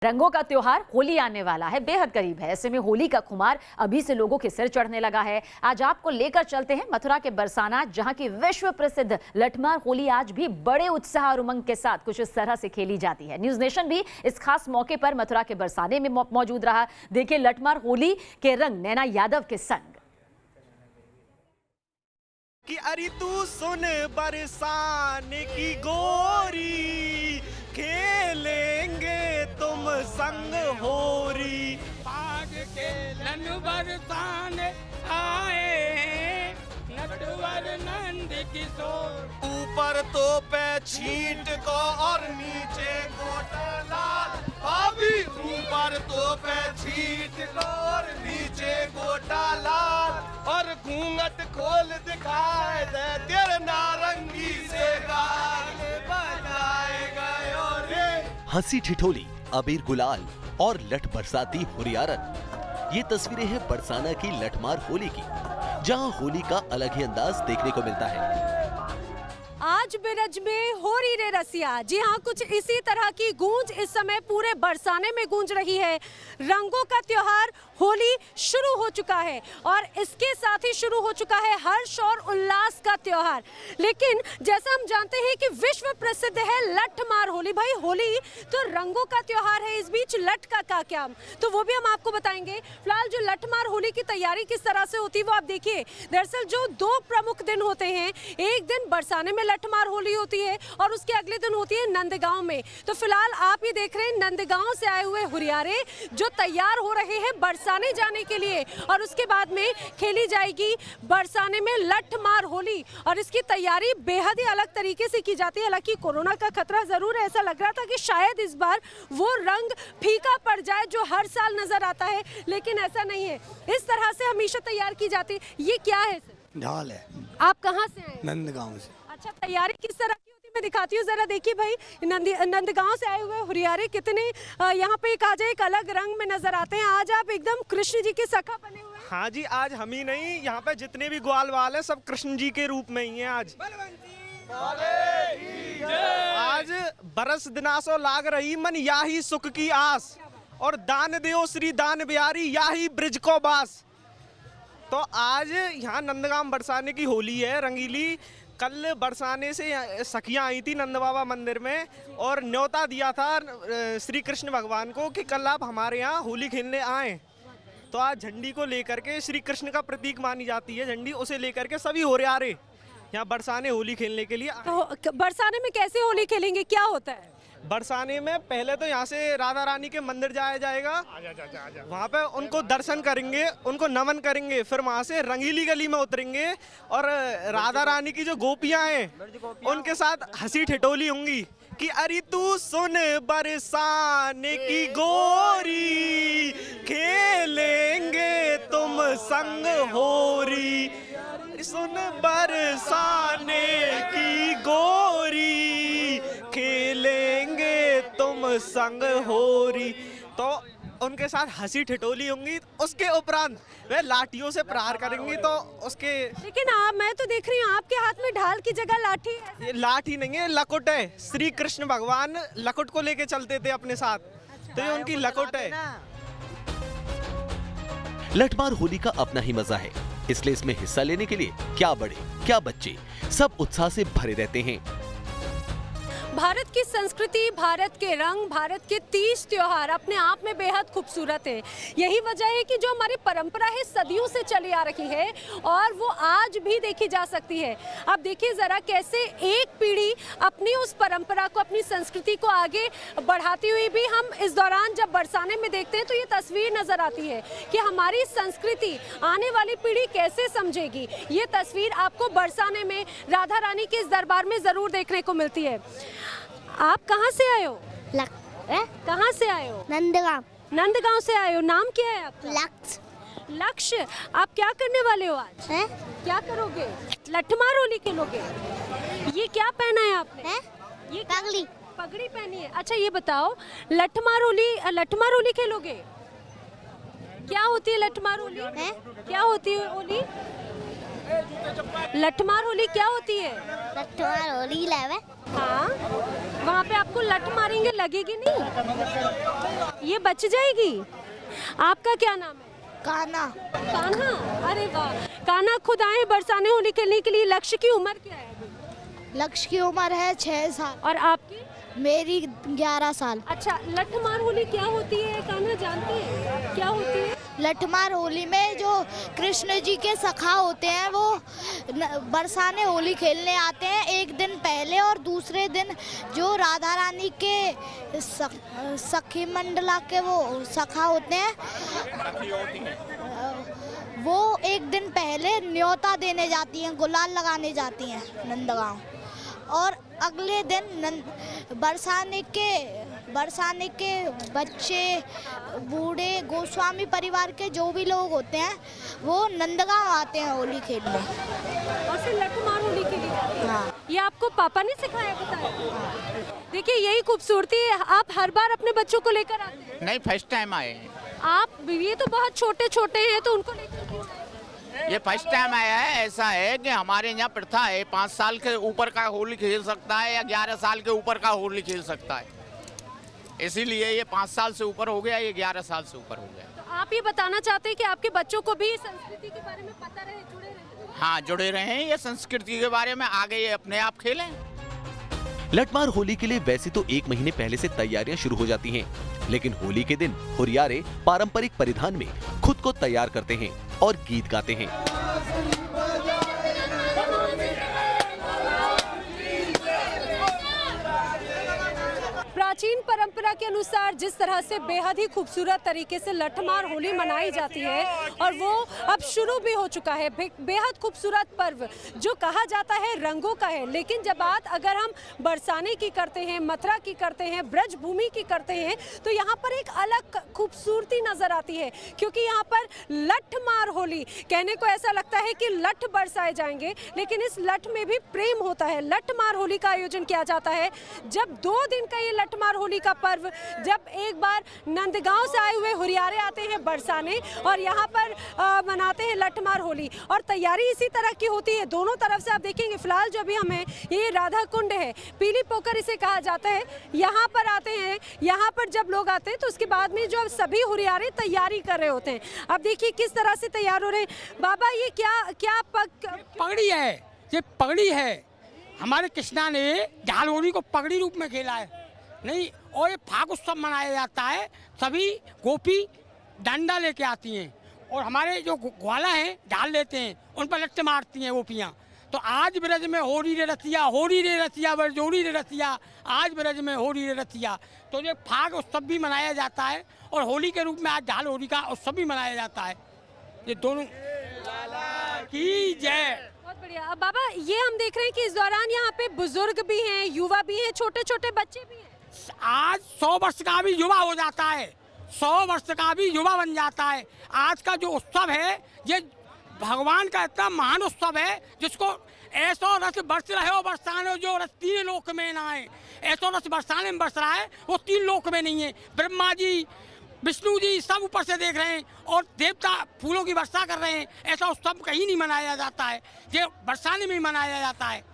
रंगों का त्योहार होली आने वाला है, बेहद करीब है। ऐसे में होली का खुमार अभी से लोगों के सिर चढ़ने लगा है। आज आपको लेकर चलते हैं मथुरा के बरसाना, जहां की विश्व प्रसिद्ध लठमार होली आज भी बड़े उत्साह और उमंग के साथ कुछ इस तरह से खेली जाती है। न्यूज नेशन भी इस खास मौके पर मथुरा के बरसाने में मौजूद रहा। देखिए लठमार होली के रंग नैना यादव के संग। कि अरे तू सुन बरसाने की गोरी, खेलेंगे तुम संग होरी। बाग के लन बरसाने आए नटवर नंद किशोर। ऊपर तो पे छींट को और नीचे गोटा लाल, अभी ऊपर तो पे छींट को और नीचे गोटा लाल। और घूंघट खोल दिखाए दे तेरे नारंगी से गाल बजाए गयो रे। हंसी ठिठोली, अबीर गुलाल और लठ बरसाती हुरियारत, ये तस्वीरें हैं बरसाना की लठमार होली की, जहां होली का अलग ही अंदाज देखने को मिलता है। आज बिरज में होरी रे रसिया, जी हाँ, कुछ इसी तरह की गूंज इस समय पूरे बरसाने में गूंज रही है। रंगों का त्योहार होली शुरू हो चुका है और इसके साथ ही शुरू हो चुका है हर्ष और उल्लास का त्योहार। लेकिन जैसा हम जानते हैं कि विश्व प्रसिद्ध है लठमार होली। भाई होली तो रंगों का त्योहार है, इस बीच लठ का क्या, तो वो भी हम आपको बताएंगे। फिलहाल जो लठमार होली की तैयारी किस तरह से होती है वो आप देखिए। दरअसल जो दो प्रमुख दिन होते हैं, एक दिन बरसाने में लठमार होली होती है और उसके अगले दिन होती है नंदगांव में। तो फिलहाल आप ये देख रहे हैं नंदगांव से आए हुए हुरियारे जो तैयार हो रहे हैं बरसाने जाने के लिए, और उसके बाद में खेली जाएगी बरसाने में लठमार होली। और इसकी तैयारी बेहद ही अलग तरीके से की जाती है। हालांकि कोरोना का खतरा जरूर है, ऐसा लग रहा था कि शायद इस बार वो रंग फीका पड़ जाए जो हर साल नजर आता है, लेकिन ऐसा नहीं है। इस तरह से हमेशा तैयार की जाती है। ये क्या है? ढाल है। आप कहाँ से आए? नंदगांव से। अच्छा, तैयारी किस तरह की होती है मैं दिखाती हूँ, जरा देखिए। भाई नंदगांव से आए हुए हुरियारे कितने यहाँ पे कहा जाए एक अलग रंग में नजर आते हैं। आज आप एकदम कृष्ण जी के सखा बने हुए हैं। हाँ जी, आज हम ही नहीं, यहाँ पे जितने भी ग्वाल वाल हैं सब कृष्ण जी के रूप में ही हैं। आज बरस दिनासो लाग रही मन याही सुख की आस, और दान देओ श्री दान बिहारी याही ब्रिज को बास। तो आज यहाँ नंदगांव बरसाने की होली है रंगीली। कल बरसाने से सखियाँ आई थी नंद बाबा मंदिर में और न्योता दिया था श्री कृष्ण भगवान को कि कल आप हमारे यहाँ होली खेलने आए। तो आज झंडी को लेकर के श्री कृष्ण का प्रतीक मानी जाती है झंडी, उसे लेकर के सभी होरियारे यहाँ बरसाने होली खेलने के लिए। तो बरसाने में कैसे होली खेलेंगे, क्या होता है? बरसाने में पहले तो यहाँ से राधा रानी के मंदिर जाया जाएगा, वहाँ पे उनको दर्शन करेंगे, उनको नमन करेंगे, फिर वहाँ से रंगीली गली में उतरेंगे और राधा रानी की जो गोपियाँ हैं उनके साथ हंसी ठिठोली होंगी कि अरे तू सुन बरसाने की गोरी, खेलेंगे तुम संग होरी। सुन बरसाने की गोरी, खेलेंगे तुम संग होरी। तो उनके साथ हंसी ठिठोली होंगी। उसके उपरांत वे लाठियों से प्रहार करेंगी। तो उसके लेकिन मैं तो देख रही हूँ आपके हाथ में ढाल की जगह लाठी है। ये लाठी नहीं है, लकुट है। श्री कृष्ण भगवान लकुट को लेके चलते थे अपने साथ, तो ये उनकी लकुट है। लठमार होली का अपना ही मजा है, इसलिए इसमें हिस्सा लेने के लिए क्या बड़े क्या बच्चे सब उत्साह से भरे रहते हैं। भारत की संस्कृति, भारत के रंग, भारत के 30 त्योहार अपने आप में बेहद खूबसूरत है। यही वजह है कि जो हमारी परंपरा है सदियों से चली आ रही है और वो आज भी देखी जा सकती है। अब देखिए जरा कैसे एक पीढ़ी अपनी उस परंपरा को, अपनी संस्कृति को आगे बढ़ाती हुई भी हम इस दौरान जब बरसाने में देखते हैं तो ये तस्वीर नजर आती है कि हमारी संस्कृति आने वाली पीढ़ी कैसे समझेगी। ये तस्वीर आपको बरसाने में राधा रानी के इस दरबार में जरूर देखने को मिलती है। आप कहाँ से आए हो? कहाँ से आए हो? नंदगांव। नंदगांव से आए हो। नाम क्या है आपका? लक्ष्य। लक्ष्य। आप क्या करने वाले हो आज? है? क्या करोगे? लठमार होली खेलोगे? ये क्या पहना है आपने? है? ये पगड़ी। पगड़ी पहनी है। अच्छा ये बताओ, लठमार होली खेलोगे? क्या होती है लठमार होली? है? क्या होती है होली? लठमार होली क्या होती है? लठमार होली लावे। हाँ, वहाँ पे आपको लठ मारेंगे, लगेगी नहीं? ये बच जाएगी। आपका क्या नाम है? काना। कान्हा, अरे वाह। कान्हा खुद आए बरसाने होली खेलने के लिए। लक्ष्य की उम्र क्या है? लक्ष्य की उम्र है 6 साल। और आपकी? मेरी 11 साल। अच्छा, लठमार होली क्या होती है कान्हा, जानते हैं क्या होती है? लठमार होली में जो कृष्ण जी के सखा होते हैं वो बरसाने होली खेलने आते हैं एक दिन पहले, और दूसरे दिन जो राधा रानी के सखी मंडला के वो सखा होते हैं वो एक दिन पहले न्योता देने जाती हैं, गुलाल लगाने जाती हैं नंदगांव, और अगले दिन बरसाने के बच्चे, बूढ़े, गोस्वामी परिवार के जो भी लोग होते हैं वो नंदगांव आते हैं होली खेलने। और फिर लठमार होली खेली जाती है। हाँ। ये आपको पापा ने सिखाया, बताया? देखिए यही खूबसूरती है। आप हर बार अपने बच्चों को लेकर आते हैं? नहीं, फर्स्ट टाइम आए हैं। आप, ये तो बहुत छोटे छोटे हैं, तो उनको लेकर क्यों आए? ये फर्स्ट टाइम आया है। ऐसा है कि हमारे यहाँ प्रथा है 5 साल के ऊपर का होली खेल सकता है या 11 साल के ऊपर का होली खेल सकता है, इसीलिए ये 5 साल से ऊपर हो गया, ये 11 साल से ऊपर हो गया। तो आप ये बताना चाहते हैं कि आपके बच्चों को भी संस्कृति के बारे में पता रहे, जुड़े रहे? हाँ, जुड़े रहे हैं ये संस्कृति के बारे में, आगे ये अपने आप खेलें। लठमार होली के लिए वैसे तो 1 महीने पहले से तैयारियां शुरू हो जाती हैं, लेकिन होली के दिन हुरियारे पारंपरिक परिधान में खुद को तैयार करते हैं और गीत गाते हैं। प्राचीन परंपरा के अनुसार जिस तरह से बेहद ही खूबसूरत तरीके से लठमार होली मनाई जाती है, और वो अब शुरू भी हो चुका है। बेहद खूबसूरत पर्व जो कहा जाता है रंगों का है, लेकिन जब बात अगर हम बरसाने की करते हैं, मथुरा की करते हैं, ब्रजभूमि की करते हैं, तो यहाँ पर एक अलग खूबसूरती नजर आती है, क्योंकि यहाँ पर लठमार होली कहने को ऐसा लगता है कि लठ बरसाए जाएंगे, लेकिन इस लठ में भी प्रेम होता है। लठमार होली का आयोजन किया जाता है जब 2 दिन का ये लठमार होली का पर्व, जब एक बार नंदगांव से आए हुए हुरियारे आते हैं बरसाने और यहाँ पर मनाते हैं लठमार होली, और तैयारी इसी तरह की होती है। दोनों तरफ से आप देखेंगे, फिलहाल जो भी हमें ये राधा कुंड है, पीली पोखर इसे कहा जाता है, यहाँ पर आते हैं। यहाँ पर जब लोग आते हैं तो उसके बाद में जो सभी हुरियारे तैयारी कर रहे होते हैं। अब देखिए किस तरह से तैयार हो रहे हैं। बाबा ये क्या पगड़ी है, ये पगड़ी है। हमारे कृष्णा ने झाल होली को पगड़ी रूप में खेला है नहीं, और ये फाग उत्सव मनाया जाता है। सभी गोपी डंडा लेके आती हैं और हमारे जो ग्वाला हैं ढाल लेते हैं, उन पर लट्टे मारती हैं गोपियाँ। तो आज ब्रज में होरी रे रसिया बरजोरी रे रसिया, आज ब्रज में होरी रे रसिया। तो ये फाग उत्सव भी मनाया जाता है और होली के रूप में आज झाल होली का उत्सव भी मनाया जाता है। ये दोनों की जय। बहुत बढ़िया। अब बाबा ये हम देख रहे हैं कि इस दौरान यहाँ पे बुजुर्ग भी हैं, युवा भी हैं, छोटे छोटे बच्चे भी हैं। आज 100 वर्ष का भी युवा हो जाता है, 100 वर्ष का भी युवा बन जाता है। आज का जो उत्सव है ये भगवान का इतना महान उत्सव है, जिसको ऐसा रस बरस रहे हो बरसाने, जो रस 3 लोक में ना है। ऐसा रस बरसाने में बरस रहा है वो 3 लोक में नहीं है। ब्रह्मा जी, विष्णु जी सब ऊपर से देख रहे हैं और देवता फूलों की वर्षा कर रहे हैं। ऐसा उत्सव कहीं नहीं मनाया जाता है, ये बरसाने में ही मनाया जाता है।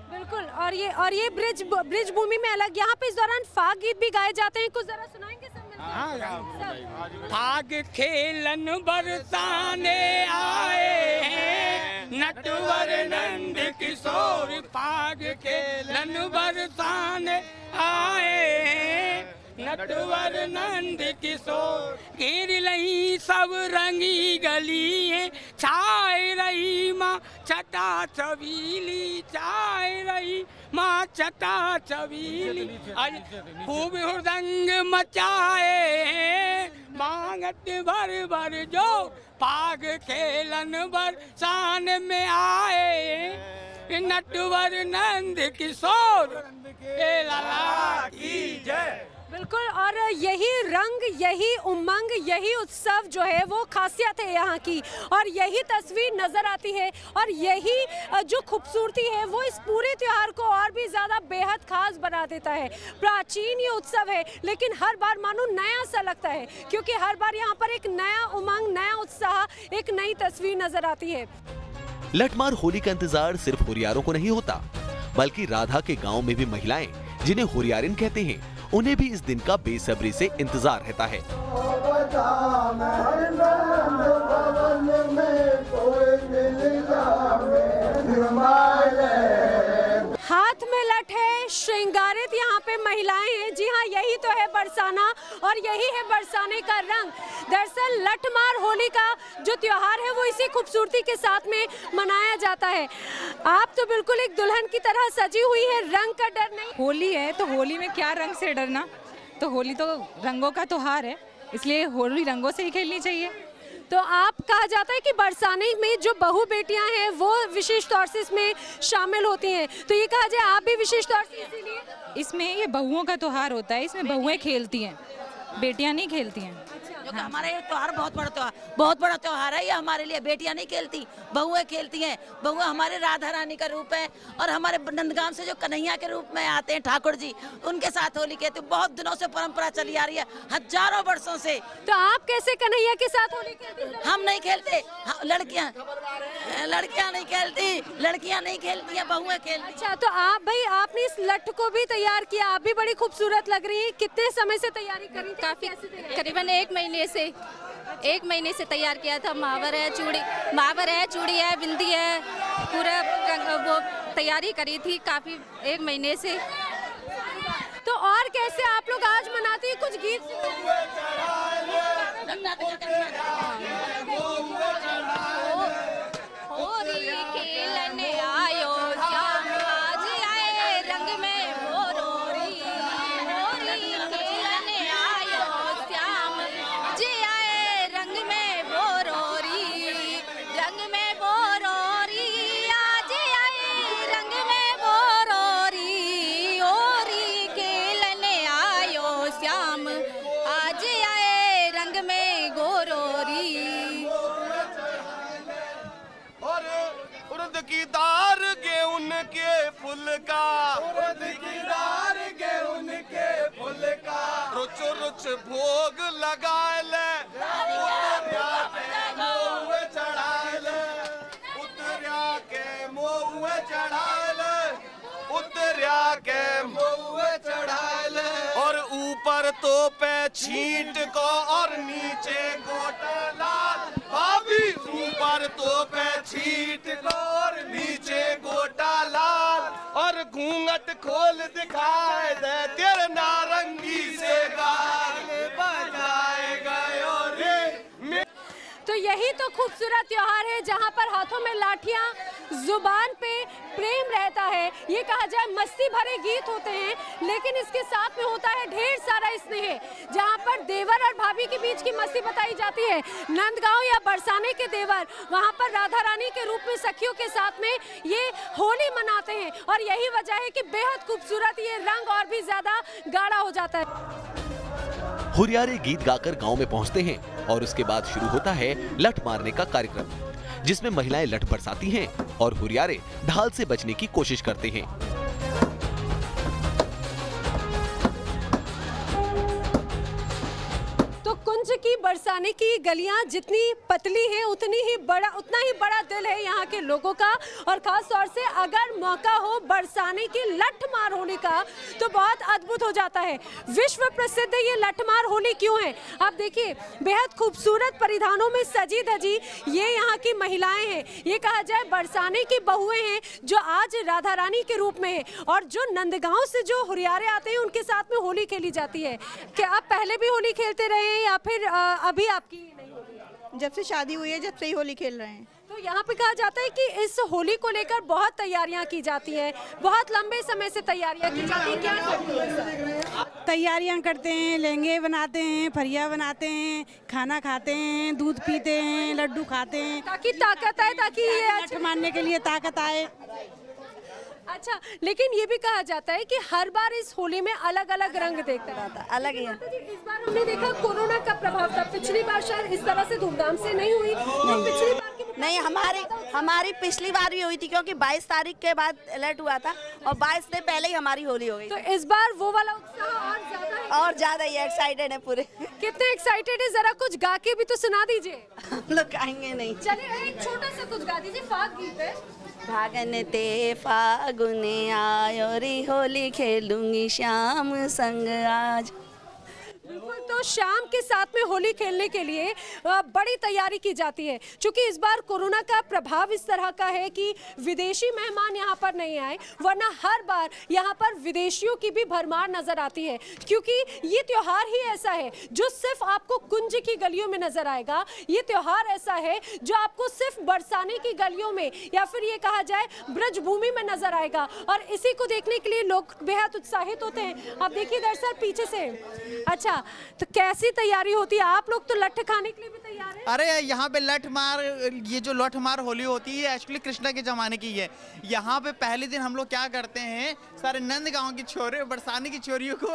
बिल्कुल। और ये ब्रिज भूमि में अलग, यहाँ पे इस दौरान फाग गीत भी गाए जाते हैं, कुछ जरा सुनाएंगे सब मिलकर? फाग खेलन बरसाने आए हैं, नटवर नंद किशोर फाग खेलन बरसाने आए हैं, नटवर नंद किशोर। घेर लही सब रंगी गली, छाए रही माँ छटा छबीली, छाए रही माँ छटा छबीली। खूब हुदंग मचाए मांगत भर भर जो फाग खेलन बरसान में आए, नटवर नंद किशोर के लाला की जय। बिल्कुल। और यही रंग, यही उमंग, यही उत्सव जो है वो खासियत है यहाँ की, और यही तस्वीर नजर आती है, और यही जो खूबसूरती है वो इस पूरे त्योहार को और भी ज़्यादा बेहद खास बना देता है। प्राचीन ये उत्सव है, लेकिन हर बार मानो नया सा लगता है, क्योंकि हर बार यहाँ पर एक नया उमंग, नया उत्साह, एक नई तस्वीर नजर आती है। लठमार होली का इंतजार सिर्फ हुरियारों को नहीं होता, बल्कि राधा के गांव में भी महिलाएं, जिन्हें हुरियारिन कहते हैं, उन्हें भी इस दिन का बेसब्री से इंतजार रहता है। हाथ में लठ है, श्रृंगारित यहाँ पे महिलाएं हैं। जी हाँ, यही तो है बरसाना और यही है बरसाने का रंग। दरअसल लठमार होली का जो त्योहार है वो इसी खूबसूरती के साथ में मनाया जाता है। आप तो बिल्कुल एक दुल्हन की तरह सजी हुई है, रंग का डर नहीं। होली है तो होली में क्या रंग से डरना, तो होली तो रंगों का त्योहार है, इसलिए होली रंगों से ही खेलनी चाहिए। तो आप कहा जाता है कि बरसाने में जो बहू बेटियां हैं वो विशेष तौर से इसमें शामिल होती हैं, तो ये कहा जाए आप भी विशेष तौर से इसीलिए? इसमें ये बहुओं का त्योहार होता है, इसमें बहुएं खेलती हैं, बेटियां नहीं खेलती हैं। क्योंकि हमारे ये त्योहार बहुत बड़ा त्योहार है। ये हमारे लिए बेटियां नहीं खेलती, बहुएं खेलती हैं। बहुएं हमारे राधा रानी का रूप है और हमारे नंदगांव से जो कन्हैया के रूप में आते हैं ठाकुर जी, उनके साथ होली खेलते हैं। बहुत दिनों से परंपरा चली आ रही है, हजारों वर्षों से। तो आप कैसे कन्हैया के साथ होली खेलते हैं? हम नहीं खेलते, लड़कियां नहीं खेलती हैं, बहुएं खेलती। अच्छा, तो आप भाई आपने इस लठ को भी तैयार किया, आप भी बड़ी खूबसूरत लग रही है। कितने समय से तैयारी करी? काफी करीबन एक महीने से तैयार किया था। मावर है, चूड़ी है, बिंदी है, पूरा वो तैयारी करी थी काफी एक महीने से। तो और कैसे आप लोग आज मनाती है? कुछ गीत होली खेलने आयो श्याम, आज आए रंग में भोरोरी। होली खेलने आयो श्याम, जी आए रंग में भोरोरी। रंग में भोरोरी, आज आए रंग में भोरोरी। होली खेलने आयो श्याम, आज आए रंग में गोरोरी। उर्द की दार गेहूं के फूल का, रुच भोग लगाए ले, उतरिया के मुँह चढ़ाए ले, और ऊपर तो पे छींट को और नीचे गोटा लाल। भाभी ऊपर तो पे छींट को और नीचे गोटा लाल, और घूंघट खोल दिखाए दे तेरे नारंगी से गाल बजाए गयो रे। तो यही तो खूबसूरत त्योहार है जहाँ पर हाथों में लाठियाँ, जुबान पे प्रेम रहता है। ये कहा जाए मस्ती भरे गीत होते हैं, लेकिन इसके साथ में होता है ढेर सारा स्नेह। जहाँ पर देवर और भाभी के बीच की मस्ती बताई जाती है, नंदगांव या बरसाने के देवर वहाँ पर राधा रानी के रूप में सखियों के साथ में ये होली मनाते हैं, और यही वजह है कि बेहद खूबसूरत ये रंग और भी ज्यादा गाढ़ा हो जाता है। हुरियारे गीत गाकर गांव में पहुंचते हैं और उसके बाद शुरू होता है लठ मारने का कार्यक्रम, जिसमें महिलाएं लठ बरसाती हैं और हुरियारे ढाल से बचने की कोशिश करते हैं। तो कुंज की बरसाने की गलियां जितनी पतली है उतना ही बड़ा दिल है यहाँ के लोगों का। और खास तौर से अगर मौका हो बरसाने की लठमार होली का तो बहुत अद्भुत हो जाता है। विश्व प्रसिद्ध ये लठमार होली क्यों है? आप देखिए, बेहद खूबसूरत परिधानों में सजी धजी ये यहाँ की महिलाएं हैं। ये कहा जाए बरसाने की बहुएं हैं जो आज राधा रानी के रूप में है, और जो नंदगांव से जो हुरियारे आते हैं उनके साथ में होली खेली जाती है। क्या आप पहले भी होली खेलते रहे हैं या फिर अभी आपकी नहीं होली? जब से शादी हुई है, जब से ही होली खेल रहे हैं। तो यहाँ पे कहा जाता है कि इस होली को लेकर बहुत तैयारियां की जाती हैं, बहुत लंबे समय से तैयारियां की जाती हैं। क्या तैयारियां करते हैं? लहंगे बनाते हैं, फरिया बनाते हैं, खाना खाते हैं, दूध पीते हैं, लड्डू खाते हैं, ताकि ताकत आए, ताकि ये लठ मारने के लिए ताकत आए। अच्छा, लेकिन ये भी कहा जाता है कि हर बार इस होली में अलग अलग रंग देखता है, अलग ही है। इस बार हमने देखा कोरोना का प्रभाव था, पिछली बार शायद इस तरह से धूमधाम से नहीं हुई। पिछली बार नहीं, हमारी पिछली बार भी हुई थी, क्योंकि 22 तारीख के बाद अलर्ट हुआ था और 22 से पहले ही हमारी होली हो गई। तो इस बार वो वाला उत्साह और ज्यादा है। और ज्यादा ही एक्साइटेड है पूरे। कितने एक्साइटेड है, जरा कुछ गा के भी तो सुना दीजिए। हम लोग गाएंगे नहीं। चलिए एक छोटा सा कुछ गा दीजिए, फाग गीत है। फागन ते फागुन आयो रे होली खेलूंगी श्याम संग आज। बिल्कुल, तो शाम के साथ में होली खेलने के लिए बड़ी तैयारी की जाती है। क्योंकि इस बार कोरोना का प्रभाव इस तरह का है कि विदेशी मेहमान यहाँ पर नहीं आए, वरना हर बार यहाँ पर विदेशियों की भी भरमार नजर आती है। क्योंकि ये त्योहार ही ऐसा है जो सिर्फ आपको कुंज की गलियों में नजर आएगा। ये त्योहार ऐसा है जो आपको सिर्फ बरसाने की गलियों में या फिर ये कहा जाए ब्रजभूमि में नजर आएगा। और इसी को देखने के लिए लोग बेहद उत्साहित होते हैं। आप देखिए दरअसल पीछे से। अच्छा, तो कैसी तैयारी होती है? आप लोग तो लठ खाने के लिए भी तैयार हैं? अरे यहाँ पे लठ मार, ये जो लठ मार होली होती है एक्चुअली कृष्णा के ज़माने की है। यहाँ पे पहले दिन हम लोग क्या करते हैं, सारे नंद गांव की छोरे बरसाने की छोरियों को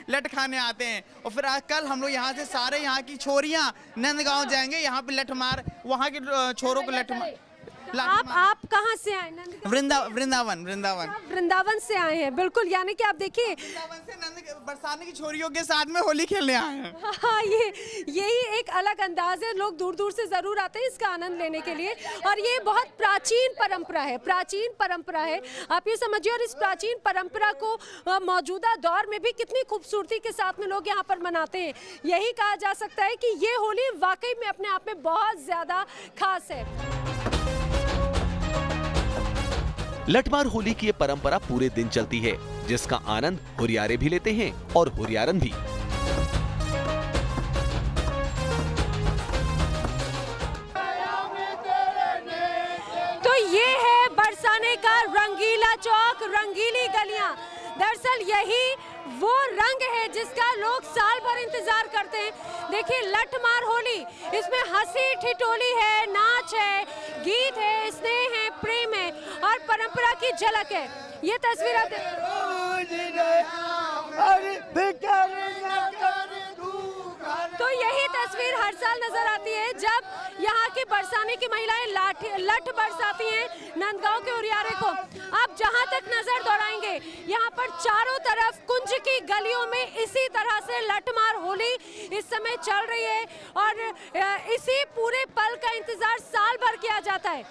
लठ खाने आते हैं। और फिर कल हम लोग यहाँ से सारे यहाँ की छोरियाँ नंद गांव जाएंगे, यहाँ पे लठ मार, वहाँ के छोरों को लठ मार। आप कहाँ से आए? वृंदावन वृंदावन से आए हैं। बिल्कुल, यानी कि आप देखिए वृंदावन से नंद बरसाने की छोरियों के साथ में होली खेलने आए हैं। हाँ, यही एक अलग अंदाज है। लोग दूर दूर से जरूर आते हैं इसका आनंद लेने के लिए। और ये बहुत प्राचीन परंपरा है। आप ये समझिए, और इस प्राचीन परंपरा को मौजूदा दौर में भी कितनी खूबसूरती के साथ में लोग यहाँ पर मनाते हैं। यही कहा जा सकता है कि ये होली वाकई में अपने आप में बहुत ज्यादा खास है। लठमार होली की ये परंपरा पूरे दिन चलती है, जिसका आनंद हुरियारे भी लेते हैं और हुरियारन भी। तो ये है बरसाने का रंगीला चौक, रंगीली गलियां। दरअसल यही वो रंग है जिसका लोग साल भर इंतजार करते हैं। देखिए, लठमार होली, इसमें हंसी ठिठोली है, नाच है, गीत है, स्नेह है, प्रेम है और परंपरा की झलक है। ये तस्वीर आप तो यही तस्वीर हर साल नजर आती है जब यहाँ की बरसाने की महिलाएं लठ बरसाती हैं नंदगांव के हुरियारे को। आप जहाँ तक नजर दौड़ाएंगे, यहाँ पर चारों तरफ कुंज की गलियों में इसी तरह से लठमार होली इस समय चल रही है। और इसी पूरे पल का इंतजार साल भर किया जाता है।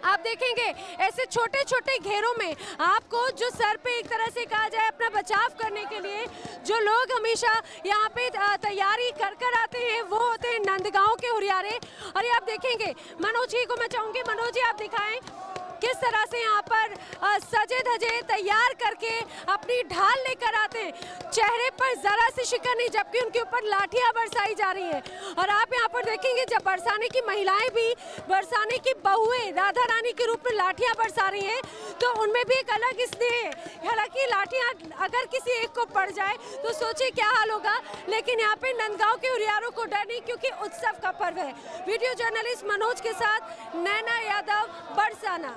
आप देखेंगे ऐसे छोटे छोटे घेरों में आपको, जो सर पे एक तरह से कहा जाए अपना बचाव करने के लिए जो लोग हमेशा यहाँ पे तैयारी कर आते हैं, वो होते हैं नंदगांव के हुरियारे। और ये आप देखेंगे, मनोज जी को मैं चाहूंगी, मनोज जी आप दिखाएं किस तरह से यहाँ पर सजे धजे तैयार करके अपनी ढाल लेकर आते हैं। चेहरे पर जरा सी शिकन नहीं, जबकि उनके ऊपर लाठियां बरसाई जा रही है। और आप यहाँ पर देखेंगे जब बरसाने की महिलाएं भी, बरसाने की बहुएं राधा रानी के रूप में लाठियां बरसा रही हैं, तो उनमें भी एक अलग स्नेह है। हालांकि लाठियां अगर किसी एक को पड़ जाए तो सोचिए क्या हाल होगा, लेकिन यहाँ पे नंदगांव के हुरियारों को डर नहीं, क्योंकि उत्सव का पर्व है। वीडियो जर्नलिस्ट मनोज के साथ नैना यादव, बरसाना।